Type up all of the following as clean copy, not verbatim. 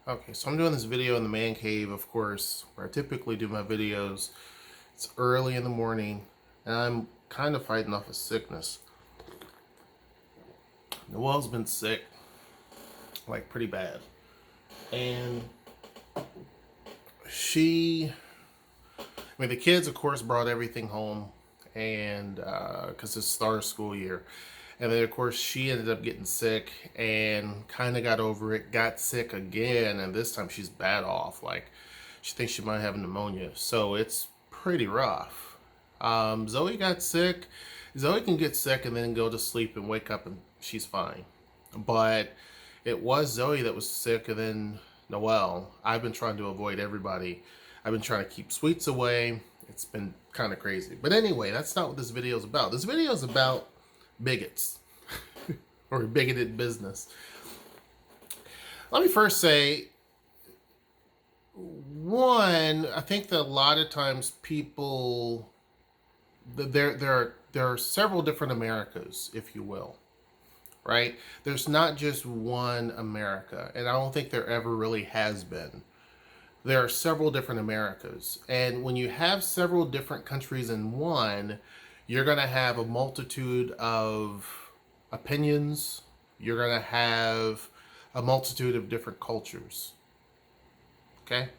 Okay, so I'm doing this video in the man cave, of course, where I typically do my videos. It's early in the morning, and I'm kind of fighting off a sickness. Noelle's been sick, like pretty bad. And the kids, of course, brought everything home, and because it's the start of school year. And then, of course, she ended up getting sick and kind of got over it, got sick again, and this time she's bad off. Like, she thinks she might have pneumonia. So it's pretty rough. Zoe got sick. Zoe can get sick and then go to sleep and wake up and she's fine. But it was Zoe that was sick and then Noelle. I've been trying to avoid everybody. I've been trying to keep sweets away. It's been kind of crazy. But anyway, that's not what this video is about. This video is about bigots or bigoted business. Let me first say, one, I think that a lot of times people, there are several different Americas, if you will, right? There's not just one America, and I don't think there ever really has been. There are several different Americas, and when you have several different countries in one, you're going to have a multitude of opinions. You're going to have a multitude of different cultures. Okay?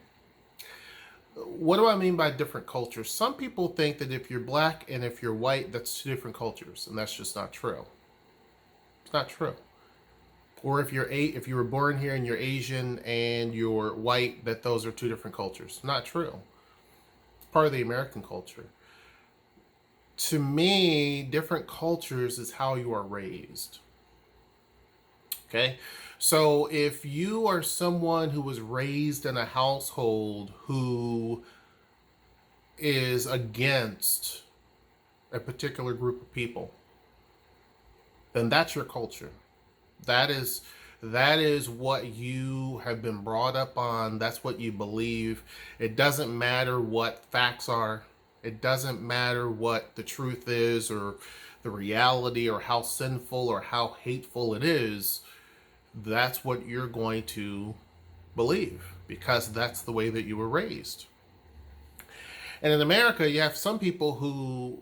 What do I mean by different cultures? Some people think that if you're black and if you're white, that's two different cultures, and that's just not true. It's not true. Or if you were born here and you're Asian and you're white, that those are two different cultures. Not true. It's part of the American culture. To me, different cultures is how you are raised. Okay? So if you are someone who was raised in a household who is against a particular group of people, then that's your culture. That is what you have been brought up on. That's what you believe. It doesn't matter what facts are. It doesn't matter what the truth is or the reality or how sinful or how hateful it is. That's what you're going to believe because that's the way that you were raised. And in America, you have some people who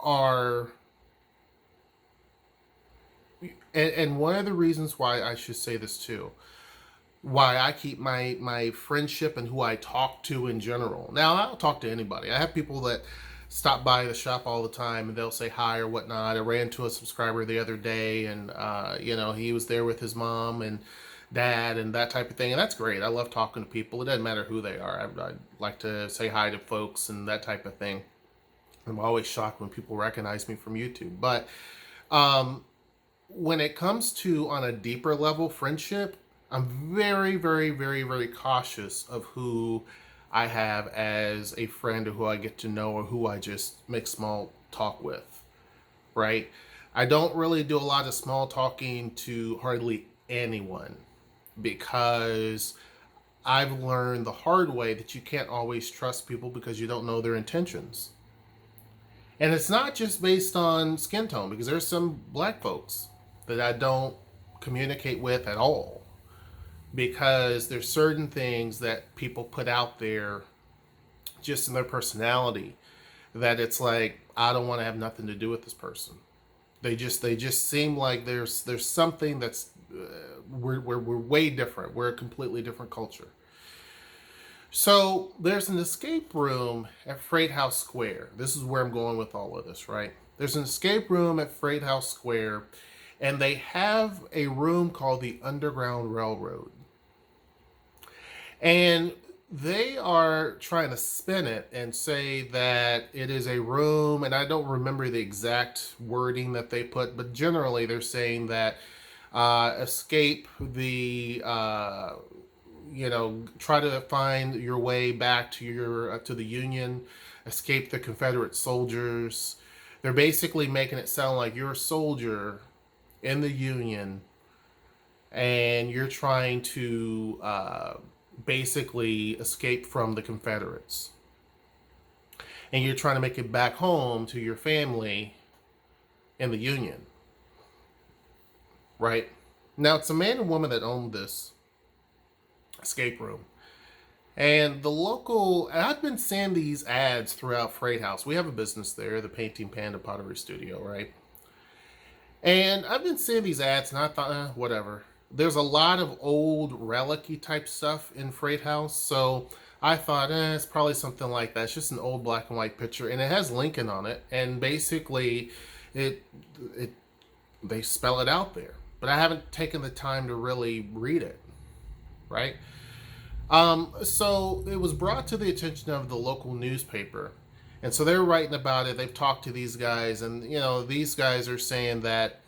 are, and one of the reasons why I should say this too, why I keep my friendship and who I talk to in general. Now, I'll talk to anybody. I have people that stop by the shop all the time and they'll say hi or whatnot. I ran to a subscriber the other day and, he was there with his mom and dad and that type of thing. And that's great. I love talking to people. It doesn't matter who they are. I like to say hi to folks and that type of thing. I'm always shocked when people recognize me from YouTube. But when it comes to on a deeper level friendship, I'm very, very, very, very cautious of who I have as a friend or who I get to know or who I just make small talk with, right? I don't really do a lot of small talking to hardly anyone because I've learned the hard way that you can't always trust people because you don't know their intentions. And it's not just based on skin tone because there's some black folks that I don't communicate with at all because there's certain things that people put out there just in their personality that it's like I don't want to have nothing to do with this person. They just seem like there's something that's we're way different. We're a completely different culture. So there's an escape room at Freight House Square. This is where I'm going with all of this, right? There's an escape room at Freight House Square, and they have a room called the Underground Railroad. And they are trying to spin it and say that it is a room, and I don't remember the exact wording that they put, but generally they're saying that escape the, try to find your way back to to the Union, escape the Confederate soldiers. They're basically making it sound like you're a soldier in the Union and you're trying to basically escape from the Confederates. And you're trying to make it back home to your family in the Union. Right? Now, it's a man and woman that owned this. escape room. And I've been seeing these ads throughout Freight House. We have a business there, the Painting Panda Pottery Studio, right? And I've been seeing these ads, and I thought, whatever. There's a lot of old relic-y type stuff in Freight House, so I thought, it's probably something like that. It's just an old black and white picture, and it has Lincoln on it, and basically, it it they spell it out there. But I haven't taken the time to really read it, right? So it was brought to the attention of the local newspaper. And so they're writing about it. They've talked to these guys, and these guys are saying that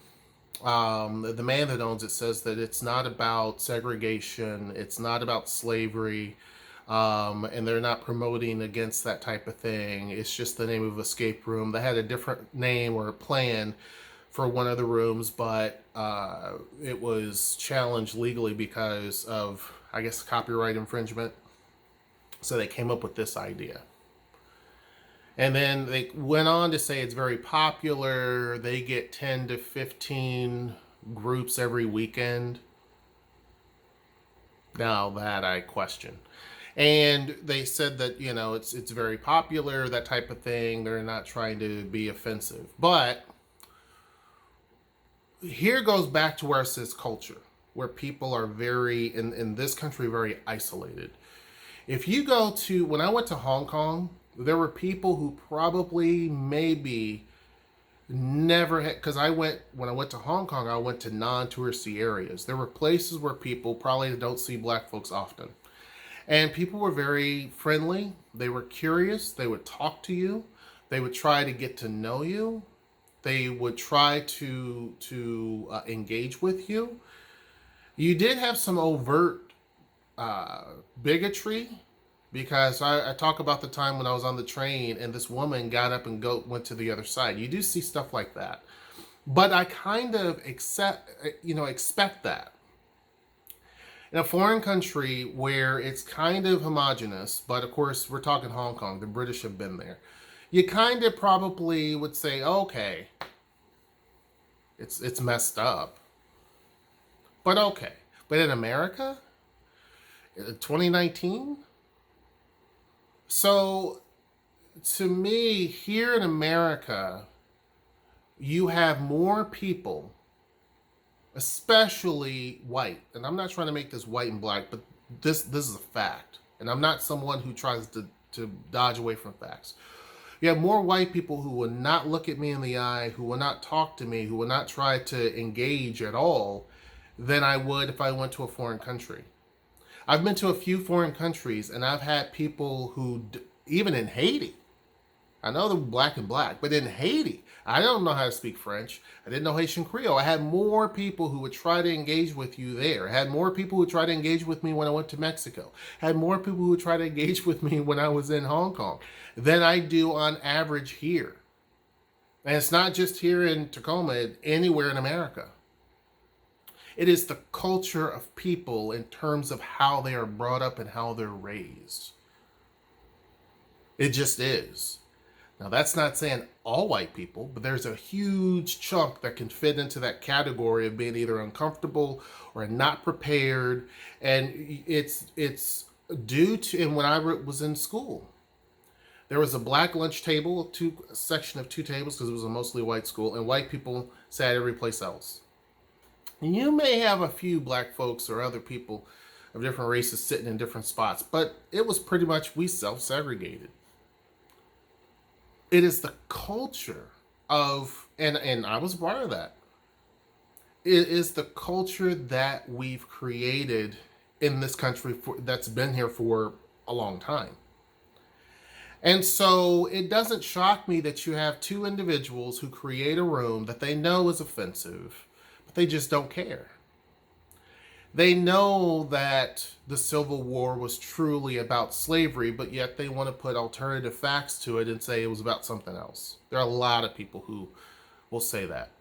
the man that owns it says that it's not about segregation, it's not about slavery, and they're not promoting against that type of thing. It's just the name of escape room. They had a different name or a plan for one of the rooms, but it was challenged legally because of, I guess, copyright infringement. So they came up with this idea. And then they went on to say it's very popular. They get 10 to 15 groups every weekend. Now that I question. And they said that, it's very popular, that type of thing. They're not trying to be offensive. But here goes back to where it says culture, where people are in this country, very isolated. If you go to, when I went to Hong Kong, there were people who probably maybe never had, because when I went to Hong Kong, I went to non-touristy areas. There were places where people probably don't see black folks often. And people were very friendly. They were curious. They would talk to you. They would try to get to know you. They would try to engage with you. You did have some overt bigotry, because I talk about the time when I was on the train and this woman got up and went to the other side. You do see stuff like that, but I kind of expect that in a foreign country where it's kind of homogenous. But of course, we're talking Hong Kong. The British have been there. You kind of probably would say, okay, it's messed up, but okay. But in America, 2019. So, to me, here in America, you have more people, especially white, and I'm not trying to make this white and black, but this is a fact, and I'm not someone who tries to dodge away from facts. You have more white people who will not look at me in the eye, who will not talk to me, who will not try to engage at all, than I would if I went to a foreign country. I've been to a few foreign countries, and I've had people who, even in Haiti, I know they're black and black, but in Haiti, I don't know how to speak French. I didn't know Haitian Creole. I had more people who would try to engage with you there. I had more people who tried to engage with me when I went to Mexico. I had more people who would try to engage with me when I was in Hong Kong than I do on average here. And it's not just here in Tacoma, anywhere in America. It is the culture of people in terms of how they are brought up and how they're raised. It just is. Now, that's not saying all white people, but there's a huge chunk that can fit into that category of being either uncomfortable or not prepared. And it's due to, and when I was in school, there was a black lunch table, a section of two tables, because it was a mostly white school, and white people sat every place else. You may have a few black folks or other people of different races sitting in different spots, but it was pretty much, we self-segregated. It is the culture of, and I was a part of that. It is the culture that we've created in this country that's been here for a long time. And so it doesn't shock me that you have two individuals who create a room that they know is offensive, but they just don't care. They know that the Civil War was truly about slavery, but yet they want to put alternative facts to it and say it was about something else. There are a lot of people who will say that.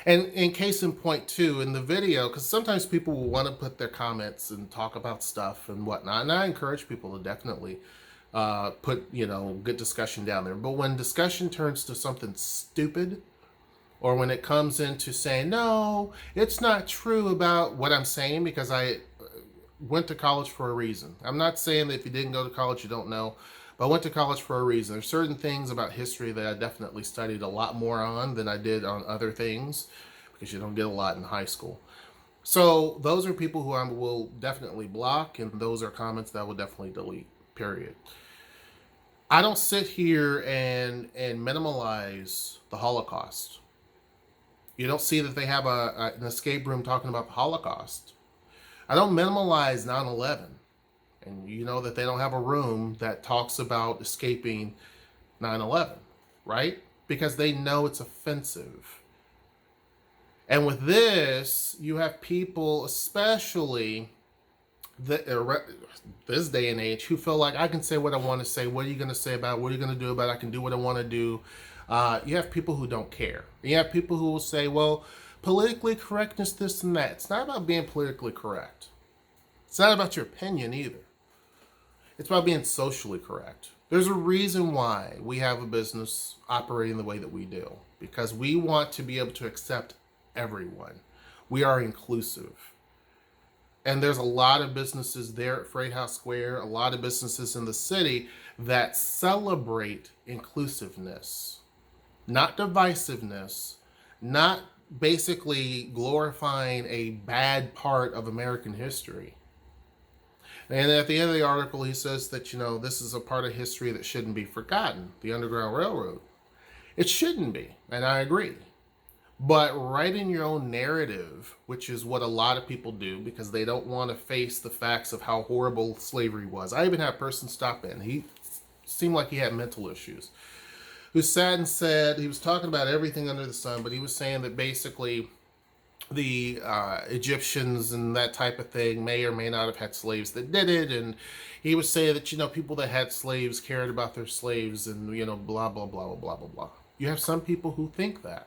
And in case in point too, in the video, because sometimes people will want to put their comments and talk about stuff and whatnot, and I encourage people to definitely put, good discussion down there. But when discussion turns to something stupid, or when it comes into saying, no, it's not true about what I'm saying, because went to college for a reason. I'm not saying that if you didn't go to college, you don't know, but I went to college for a reason. There's certain things about history that I definitely studied a lot more on than I did on other things, because you don't get a lot in high school. So those are people who I will definitely block, and those are comments that I will definitely delete, period. I don't sit here and minimalize the Holocaust. You don't see that they have an escape room talking about the Holocaust. I don't minimalize 9/11. And you know that they don't have a room that talks about escaping 9/11, right? Because they know it's offensive. And with this, you have people, especially this day and age, who feel like I can say what I want to say. What are you going to say about it? What are you going to do about it? I can do what I want to do. You have people who don't care. You have people who will say, well, politically correctness, this and that. It's not about being politically correct. It's not about your opinion either. It's about being socially correct. There's a reason why we have a business operating the way that we do, because we want to be able to accept everyone. We are inclusive. And there's a lot of businesses there at Freight House Square, a lot of businesses in the city that celebrate inclusiveness, not divisiveness, not basically glorifying a bad part of American history. And at the end of the article, he says that, this is a part of history that shouldn't be forgotten, the Underground Railroad. It shouldn't be, and I agree. But writing your own narrative, which is what a lot of people do because they don't want to face the facts of how horrible slavery was. I even had a person stop in. He seemed like he had mental issues. Who sat and said, he was talking about everything under the sun, but he was saying that basically the Egyptians and that type of thing may or may not have had slaves that did it. And he was saying that, people that had slaves cared about their slaves and, blah, blah, blah, blah, blah, blah. You have some people who think that.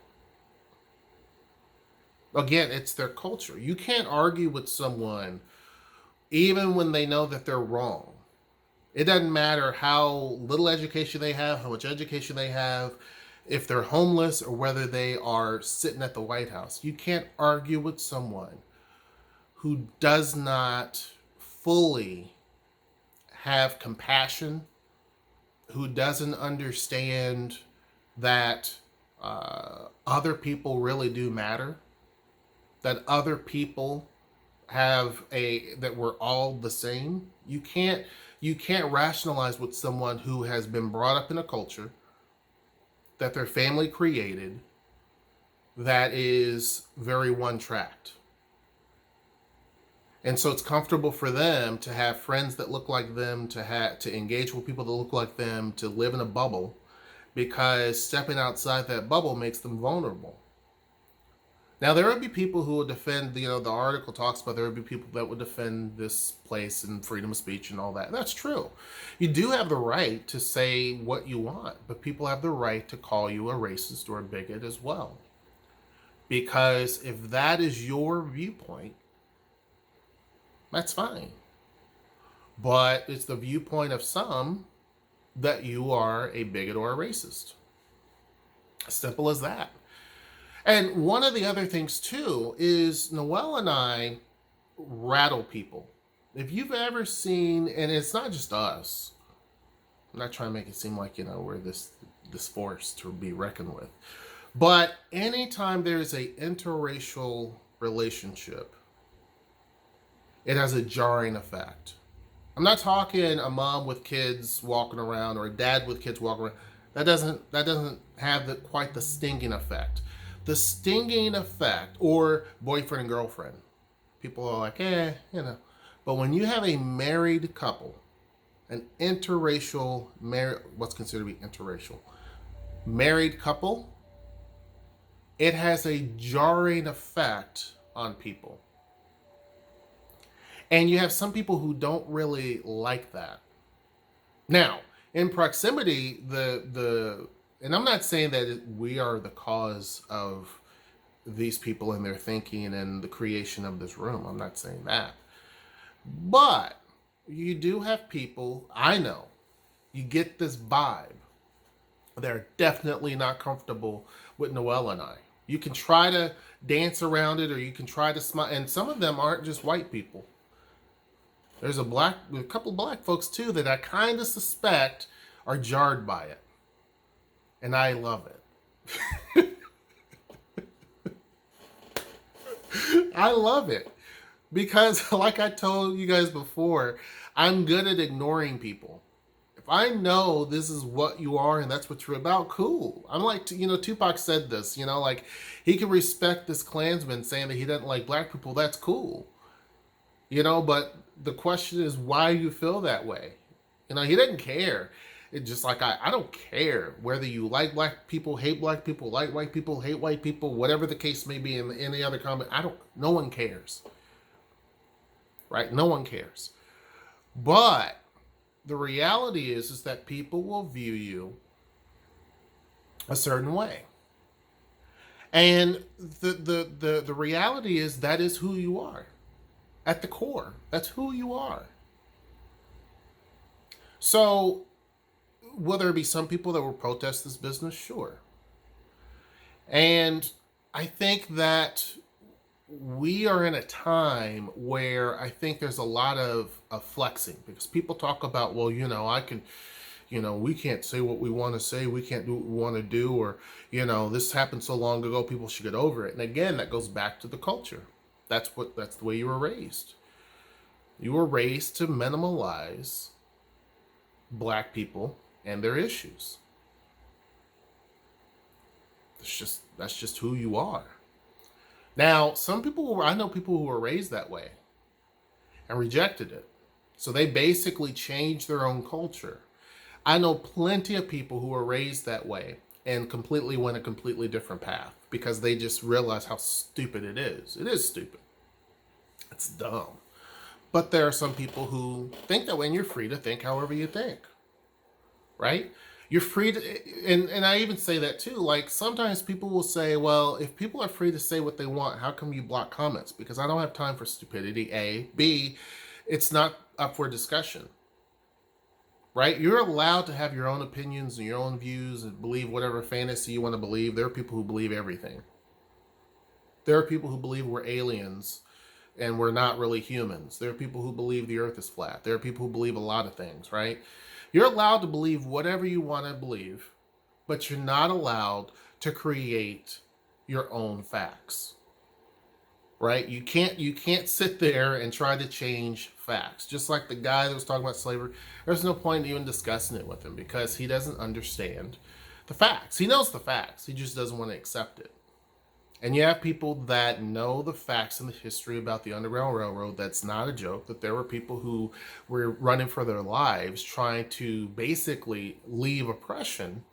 Again, it's their culture. You can't argue with someone even when they know that they're wrong. It doesn't matter how little education they have, how much education they have, if they're homeless or whether they are sitting at the White House. You can't argue with someone who does not fully have compassion, who doesn't understand that other people really do matter, that other people that we're all the same. You can't rationalize with someone who has been brought up in a culture that their family created that is very one-tracked. And so it's comfortable for them to have friends that look like them, to engage with people that look like them, to live in a bubble, because stepping outside that bubble makes them vulnerable. Now, there would be people who would defend, the article talks about there would be people that would defend this place and freedom of speech and all that. That's true. You do have the right to say what you want, but people have the right to call you a racist or a bigot as well. Because if that is your viewpoint, that's fine. But it's the viewpoint of some that you are a bigot or a racist. Simple as that. And one of the other things, too, is Noelle and I rattle people. If you've ever seen, and it's not just us, I'm not trying to make it seem like, we're this force to be reckoned with. But anytime there's a interracial relationship, it has a jarring effect. I'm not talking a mom with kids walking around or a dad with kids walking around. That doesn't have quite the stinging effect. The stinging effect, or boyfriend and girlfriend, people are like, But when you have a married couple, an interracial, what's considered to be interracial, married couple, it has a jarring effect on people. And you have some people who don't really like that. Now, in proximity, and I'm not saying that we are the cause of these people and their thinking and the creation of this room. I'm not saying that. But you do have people, I know, you get this vibe. They're definitely not comfortable with Noelle and I. You can try to dance around it, or you can try to smile. And some of them aren't just white people. There's a couple black folks too that I kind of suspect are jarred by it, and I love it. I love it because, like I told you guys before, I'm good at ignoring people. If I know this is what you are and that's what you're about, cool. I'm like, Tupac said this, like he can respect this Klansman saying that he doesn't like black people. That's cool, but the question is why you feel that way. He didn't care. It just like I don't care whether you like black people, hate black people, like white people, hate white people, whatever the case may be in any other comment. No one cares. Right? No one cares. But the reality is that people will view you a certain way. And the reality is that is who you are. At the core, that's who you are. So, will there be some people that will protest this business? Sure. And I think that we are in a time where I think there's a lot of flexing because people talk about, well, I can, we can't say what we want to say. We can't do what we want to do. Or, this happened so long ago, people should get over it. And again, that goes back to the culture. That's the way you were raised. You were raised to minimalize black people and their issues. That's just who you are. Now, I know people who were raised that way and rejected it. So they basically changed their own culture. I know plenty of people who were raised that way and completely went a completely different path because they just realized how stupid it is. It is stupid. It's dumb. But there are some people who think that way, and you're free to think however you think. Right? You're free to, and I even say that too. Like sometimes people will say, well, if people are free to say what they want, how come you block comments? Because I don't have time for stupidity, A. B, it's not up for discussion. Right? You're allowed to have your own opinions and your own views and believe whatever fantasy you want to believe. There are people who believe everything. There are people who believe we're aliens and we're not really humans. There are people who believe the earth is flat. There are people who believe a lot of things, right? You're allowed to believe whatever you want to believe, but you're not allowed to create your own facts. Right? You can't sit there and try to change facts. Just like the guy that was talking about slavery, there's no point in even discussing it with him because he doesn't understand the facts. He knows the facts. He just doesn't want to accept it. And you have people that know the facts and the history about the Underground Railroad. That's not a joke, that there were people who were running for their lives trying to basically leave oppression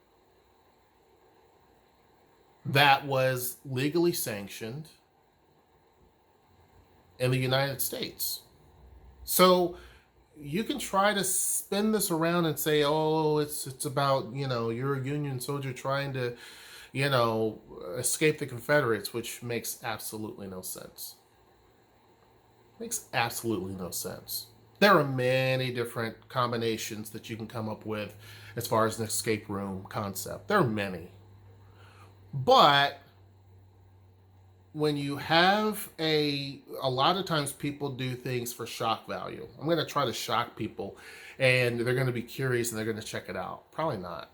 that was legally sanctioned in the United States. So you can try to spin this around and say, oh, it's about, you're a Union soldier trying to escape the Confederates, which makes absolutely no sense. Makes absolutely no sense. There are many different combinations that you can come up with as far as an escape room concept. There are many. But when you have a lot of times people do things for shock value. I'm going to try to shock people and they're going to be curious and they're going to check it out. Probably not.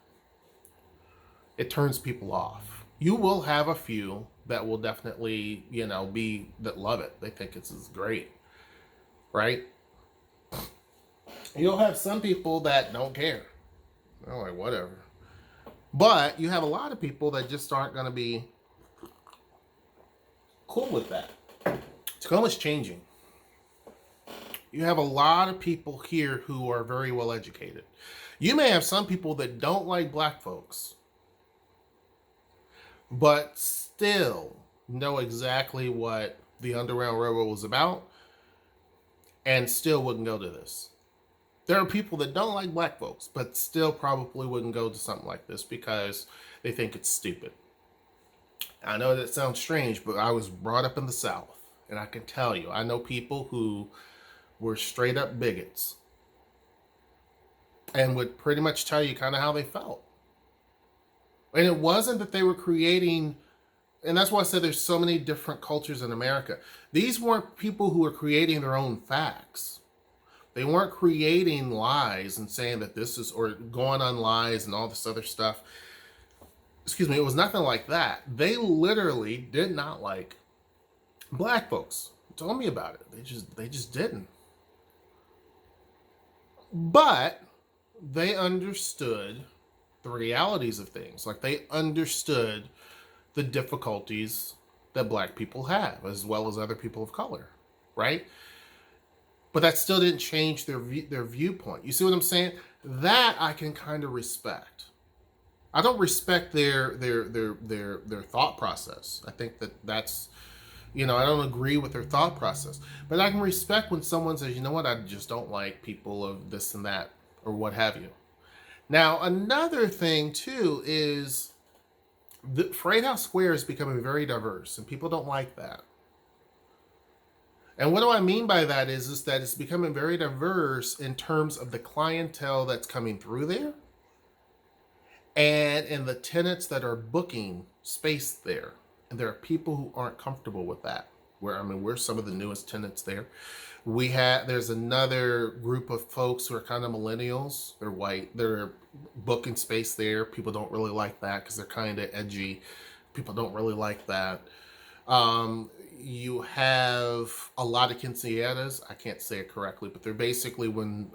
It turns people off. You will have a few that will definitely, that love it. They think it's great, right? You'll have some people that don't care. They're like, whatever. But you have a lot of people that just aren't going to be cool with that. Tacoma's changing. You have a lot of people here who are very well educated. You may have some people that don't like black folks, but still know exactly what the Underground Railroad was about and still wouldn't go to this. There are people that don't like black folks, but still probably wouldn't go to something like this because they think it's stupid. I know that sounds strange, but I was brought up in the South, and I can tell you, I know people who were straight up bigots and would pretty much tell you kind of how they felt. And it wasn't that they were creating, and that's why I said there's so many different cultures in America. These weren't people who were creating their own facts. They weren't creating lies and saying that this is, or going on lies and all this other stuff. Excuse me, it was nothing like that. They literally did not like black folks. Told me about it. They just didn't. But they understood the realities of things. Like, they understood the difficulties that black people have, as well as other people of color, right? But that still didn't change their viewpoint. You see what I'm saying? That I can kind of respect. I don't respect their thought process. I think that's, I don't agree with their thought process. But I can respect when someone says, you know what, I just don't like people of this and that, or what have you. Now, another thing too is the Freight House Square is becoming very diverse, and people don't like that. And what do I mean by that is that it's becoming very diverse in terms of the clientele that's coming through there, and in the tenants that are booking space there. And there are people who aren't comfortable with that. We're some of the newest tenants there. There's another group of folks who are kind of millennials. They're white. They're booking space there. People don't really like that because they're kind of edgy. People don't really like that. You have a lot of quinceañeras. I can't say it correctly, but they're basically when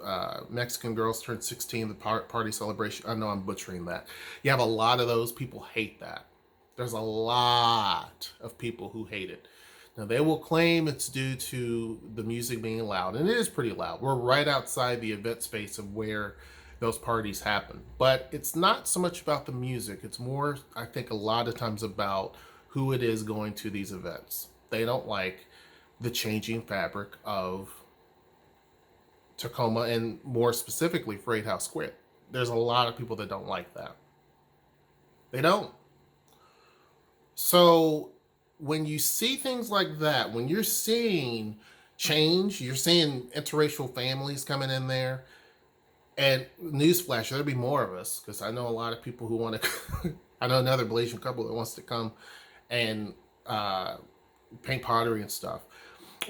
Mexican girls turn 16, the party celebration. I know I'm butchering that. You have a lot of those. People hate that. There's a lot of people who hate it. Now, they will claim it's due to the music being loud, and it is pretty loud. We're right outside the event space of where those parties happen. But it's not so much about the music. It's more, I think, a lot of times about who it is going to these events. They don't like the changing fabric of Tacoma, and more specifically, Freight House Square. There's a lot of people that don't like that. They don't. So when you see things like that, when you're seeing change, you're seeing interracial families coming in there, and newsflash, there'll be more of us, because I know a lot of people who want to, I know another Blasian couple that wants to come and paint pottery and stuff.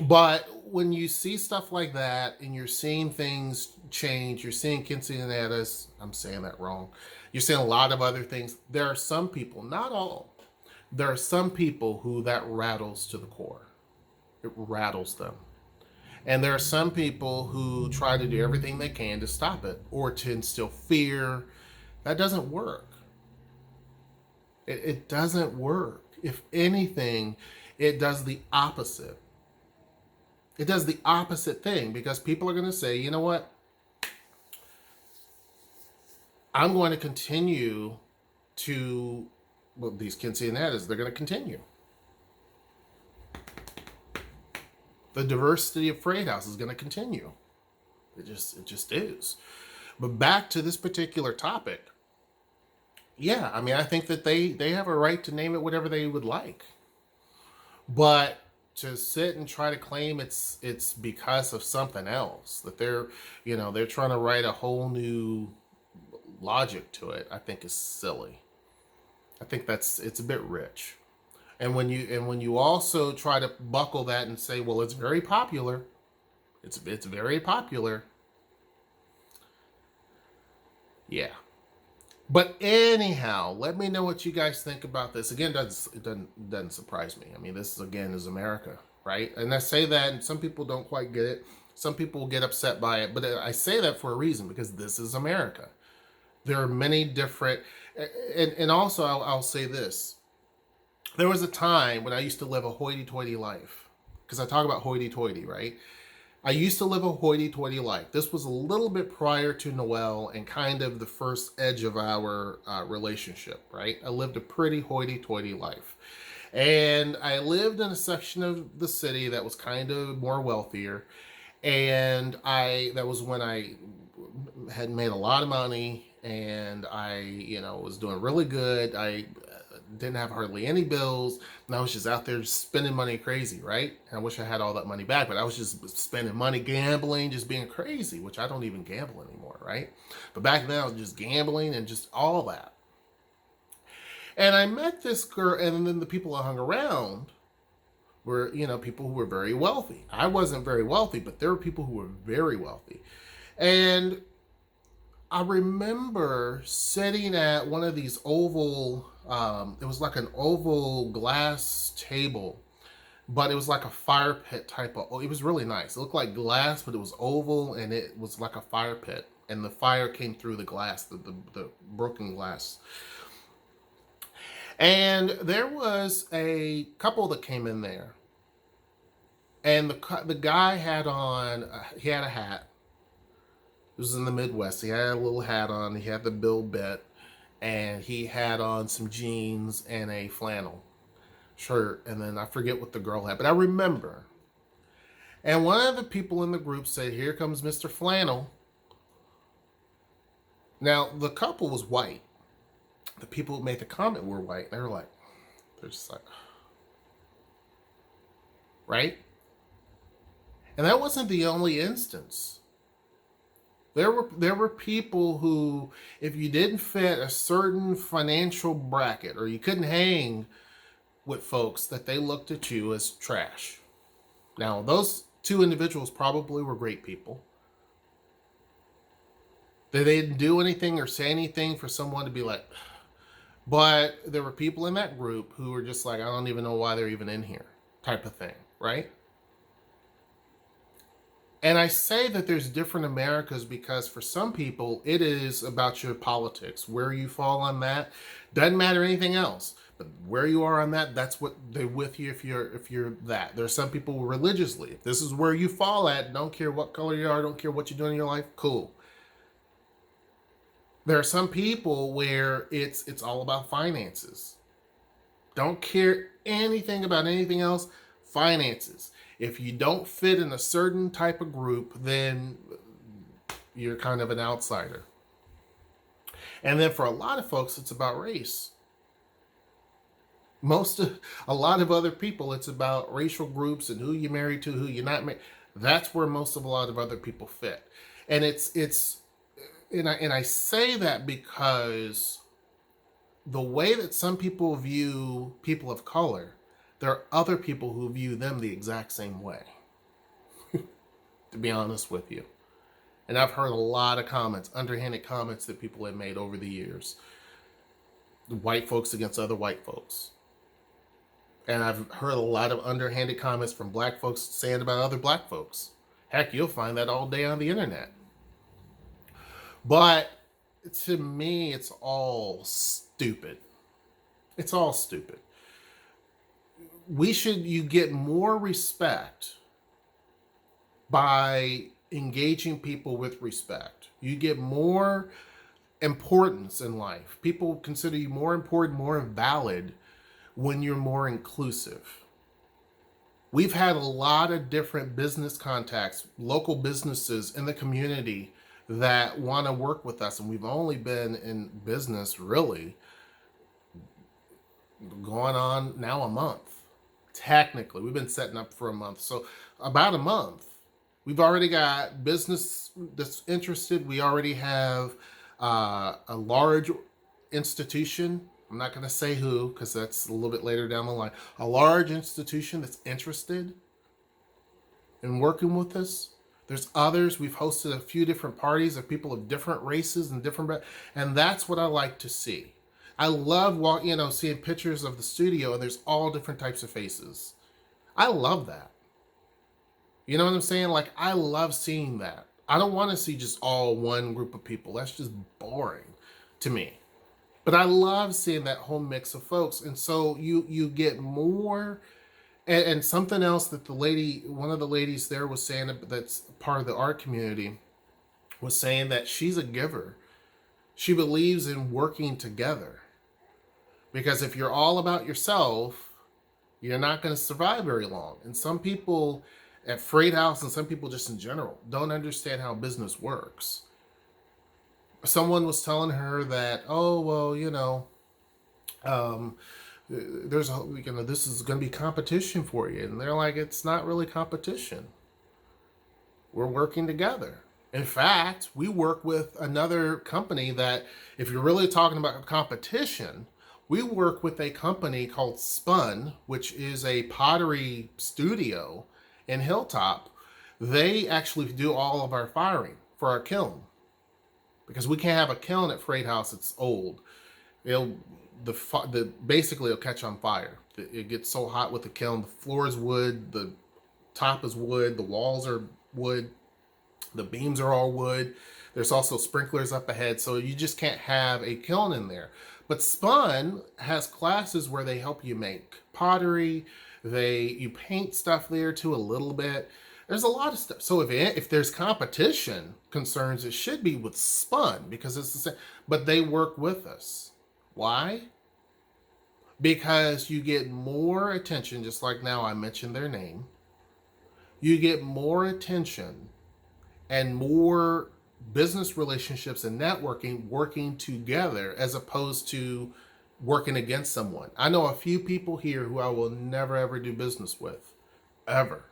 But when you see stuff like that, and you're seeing things change, you're seeing quinceañeras, I'm saying that wrong, you're seeing a lot of other things, there are some people, not all, there are some people who that rattles to the core. It rattles them. And there are some people who try to do everything they can to stop it or to instill fear. That doesn't work. It doesn't work. If anything, it does the opposite. It does the opposite thing, because people are going to say, you know what? I'm going to continue to, well, these quinceañeras, they're going to continue. The diversity of Freight House is going to continue. It just is. But back to this particular topic. Yeah, I mean, I think that they have a right to name it whatever they would like. But to sit and try to claim it's because of something else, that they're trying to write a whole new logic to it, I think is silly. I think it's a bit rich. And when you also try to buckle that and say, well, it's very popular, it's very popular. Yeah. But anyhow, let me know what you guys think about this. Again, it doesn't surprise me. I mean, this is America, right? And I say that, and some people don't quite get it. Some people will get upset by it, but I say that for a reason, because this is America. There are many different, and also I'll say this. There was a time when I used to live a hoity-toity life, because I talk about hoity-toity, right? I used to live a hoity-toity life. This was a little bit prior to Noelle and kind of the first edge of our relationship, right? I lived a pretty hoity-toity life. And I lived in a section of the city that was kind of more wealthier. And that was when I had made a lot of money, and I, was doing really good. I didn't have hardly any bills, and I was just out there just spending money crazy, right? And I wish I had all that money back, but I was just spending money gambling, just being crazy, which I don't even gamble anymore, right? But back then I was just gambling and just all that. And I met this girl, and then the people I hung around were, people who were very wealthy. I wasn't very wealthy, but there were people who were very wealthy. And I remember sitting at one of these oval, it was like an oval glass table, but it was like a fire pit type of, it was really nice. It looked like glass, but it was oval and it was like a fire pit. And the fire came through the glass, the broken glass. And there was a couple that came in there. And the guy had on, he had a hat. It was in the Midwest. He had a little hat on. He had the bill bit. And he had on some jeans and a flannel shirt. And then I forget what the girl had, but I remember. And one of the people in the group said, "Here comes Mr. Flannel." Now, the couple was white. The people who made the comment were white. They were like, they're just like, right? And that wasn't the only instance. There were people who, if you didn't fit a certain financial bracket or you couldn't hang with folks, that they looked at you as trash. Now, those two individuals probably were great people. They didn't do anything or say anything for someone to be like, but there were people in that group who were just like, I don't even know why they're even in here, type of thing, right? And I say that there's different Americas because for some people, it is about your politics. Where you fall on that doesn't matter anything else. But where you are on that, that's what they're with you if you're that. There are some people who religiously, if this is where you fall at, don't care what color you are, don't care what you're doing in your life, cool. There are some people where it's all about finances. Don't care anything about anything else, finances. If you don't fit in a certain type of group, then you're kind of an outsider. And then for a lot of folks, it's about race. A lot of other people, it's about racial groups and who you're married to, who you're not married. That's where most of a lot of other people fit. And I say that because the way that some people view people of color, there are other people who view them the exact same way, to be honest with you. And I've heard a lot of comments, underhanded comments that people have made over the years. White folks against other white folks. And I've heard a lot of underhanded comments from black folks saying about other black folks. Heck, you'll find that all day on the internet. But to me, it's all stupid. It's all stupid. You get more respect by engaging people with respect. You get more importance in life. People consider you more important, more valid when you're more inclusive. We've had a lot of different business contacts, local businesses in the community that want to work with us, and we've only been in business really going on now a month. Technically, we've been setting up for a month, so about a month. We've already got business that's interested. We already have a large institution. I'm not going to say who because that's a little bit later down the line. A large institution that's interested in working with us. There's others. We've hosted a few different parties of people of different races and and that's what I like to see. I love seeing pictures of the studio and there's all different types of faces. I love that. You know what I'm saying? Like, I love seeing that. I don't want to see just all one group of people. That's just boring to me. But I love seeing that whole mix of folks. And so you get more. And something else that one of the ladies there was saying that's part of the art community was saying that she's a giver. She believes in working together. Because if you're all about yourself, you're not going to survive very long. And some people at Freight House and some people just in general don't understand how business works. Someone was telling her that, this is going to be competition for you. And they're like, it's not really competition. We're working together. In fact, we work with another company that if you're really talking about competition, We work with a company called Spun, which is a pottery studio in Hilltop. They actually do all of our firing for our kiln because we can't have a kiln at Freight House. It's old. It'll the basically it'll catch on fire. It gets so hot with the kiln. The floor is wood, the top is wood, the walls are wood, the beams are all wood. There's also sprinklers up ahead, so you just can't have a kiln in there. But Spun has classes where they help you make pottery. You paint stuff there too a little bit. There's a lot of stuff. So if there's competition concerns, it should be with Spun because it's the same. But they work with us. Why? Because you get more attention, just like now I mentioned their name. You get more attention and more business relationships and networking working together as opposed to working against someone. I know a few people here who I will never ever do business with, ever.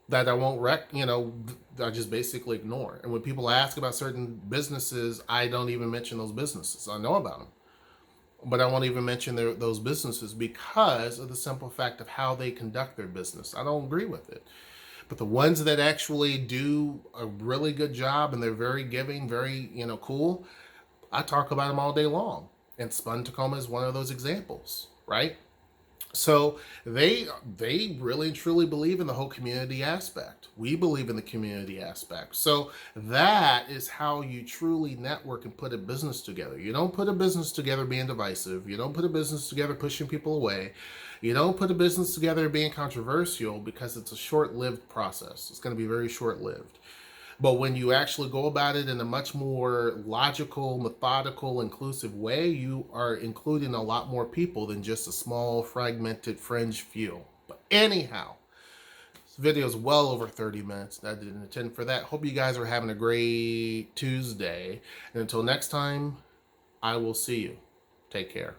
That I won't I just basically ignore. And when people ask about certain businesses, I don't even mention those businesses. I know about them, but I won't even mention those businesses because of the simple fact of how they conduct their business. I don't agree with it. But the ones that actually do a really good job and they're very giving, very, cool, I talk about them all day long. And Spun Tacoma is one of those examples, right? So they really and truly believe in the whole community aspect. We believe in the community aspect. So that is how you truly network and put a business together. You don't put a business together being divisive. You don't put a business together pushing people away. You don't put a business together being controversial because it's a short-lived process. It's going to be very short-lived. But when you actually go about it in a much more logical, methodical, inclusive way, you are including a lot more people than just a small, fragmented fringe few. But anyhow, this video is well over 30 minutes. I didn't intend for that. Hope you guys are having a great Tuesday. And until next time, I will see you. Take care.